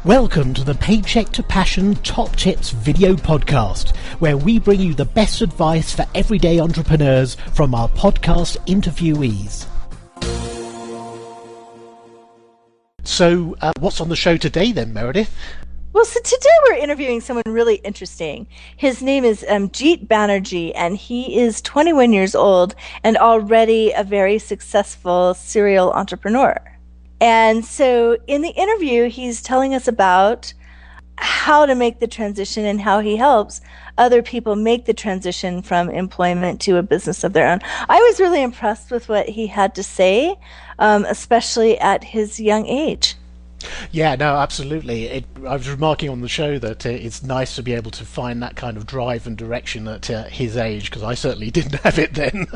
Welcome to the Paycheck to Passion Top Tips video podcast, where we bring you the best advice for everyday entrepreneurs from our podcast interviewees. So, what's on the show today then, Meredith? Well, so today we're interviewing someone really interesting. His name is Jeet Banerjee, and he is 21 years old and already a very successful serial entrepreneur. And so in the interview, he's telling us about how to make the transition and how he helps other people make the transition from employment to a business of their own. I was really impressed with what he had to say, especially at his young age. Yeah, no, absolutely. I was remarking on the show that it's nice to be able to find that kind of drive and direction at his age, because I certainly didn't have it then.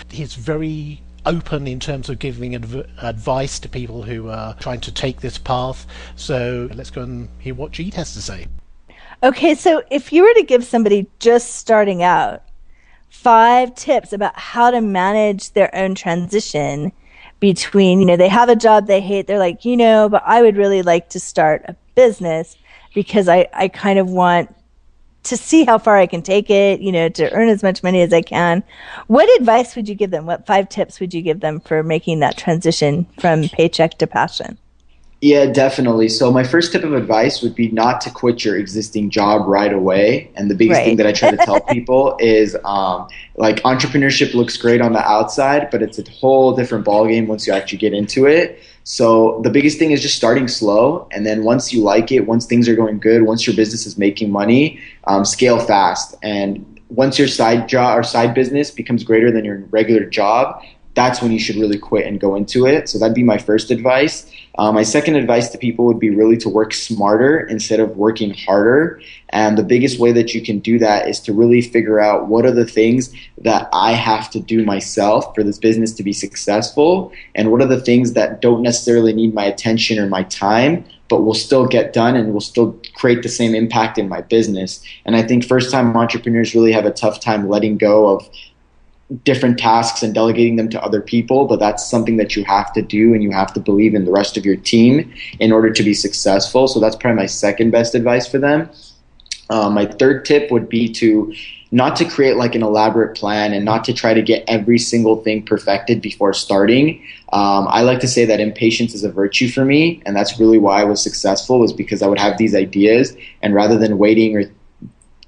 He's very open in terms of giving advice to people who are trying to take this path. So let's go and hear what Jeet has to say. Okay, so if you were to give somebody just starting out 5 tips about how to manage their own transition between, they have a job they hate, they're like, but I would really like to start a business because I kind of want to see how far I can take it, to earn as much money as I can. What advice would you give them? What 5 tips would you give them for making that transition from paycheck to passion? Yeah, definitely. So my first tip of advice would be not to quit your existing job right away. And the biggest thing that I try to tell people is entrepreneurship looks great on the outside, but it's a whole different ballgame once you actually get into it. So the biggest thing is just starting slow. And then once you like it, once things are going good, once your business is making money, scale fast. And once your side job or side business becomes greater than your regular job, that's when you should really quit and go into it. So that'd be my first advice. My second advice to people would be really to work smarter instead of working harder. And the biggest way that you can do that is to really figure out what are the things that I have to do myself for this business to be successful, and what are the things that don't necessarily need my attention or my time, but will still get done and will still create the same impact in my business. And I think first-time entrepreneurs really have a tough time letting go of different tasks and delegating them to other people, but that's something that you have to do, and you have to believe in the rest of your team in order to be successful. So that's probably my second best advice for them. My third tip would be to not to create like an elaborate plan and not to try to get every single thing perfected before starting. I like to say that impatience is a virtue for me, and that's really why I was successful, was because I would have these ideas, and rather than waiting or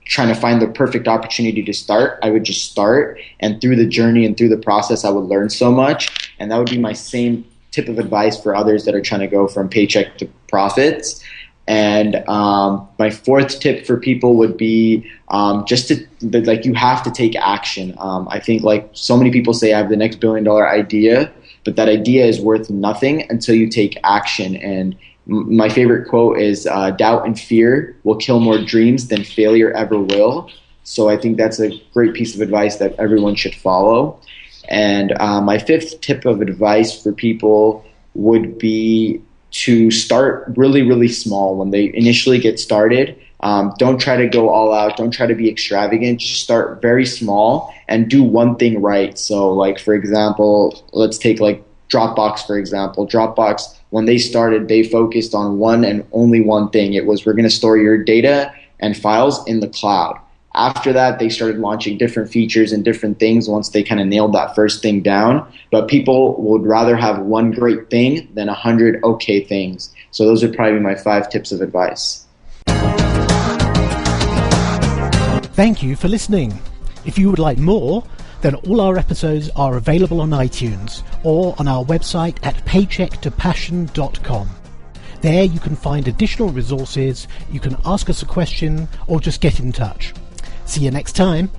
trying to find the perfect opportunity to start, I would just start, and through the journey and through the process I would learn so much. And that would be my same tip of advice for others that are trying to go from paycheck to profits. And my fourth tip for people would be you have to take action. I think like so many people say I have the next $1 billion idea, but that idea is worth nothing until you take action. And my favorite quote is, doubt and fear will kill more dreams than failure ever will. So I think that's a great piece of advice that everyone should follow. And my fifth tip of advice for people would be to start really, really small when they initially get started. Don't try to go all out. Don't try to be extravagant. Just start very small and do one thing right. So like, for example, let's take like Dropbox, for example. Dropbox, when they started, they focused on one and only one thing. It was, we're going to store your data and files in the cloud. After that, they started launching different features and different things once they kind of nailed that first thing down. But people would rather have one great thing than 100 okay things. So those would probably be my 5 tips of advice. Thank you for listening. If you would like more, then all our episodes are available on iTunes or on our website at paychecktopassion.com. There you can find additional resources, you can ask us a question, or just get in touch. See you next time.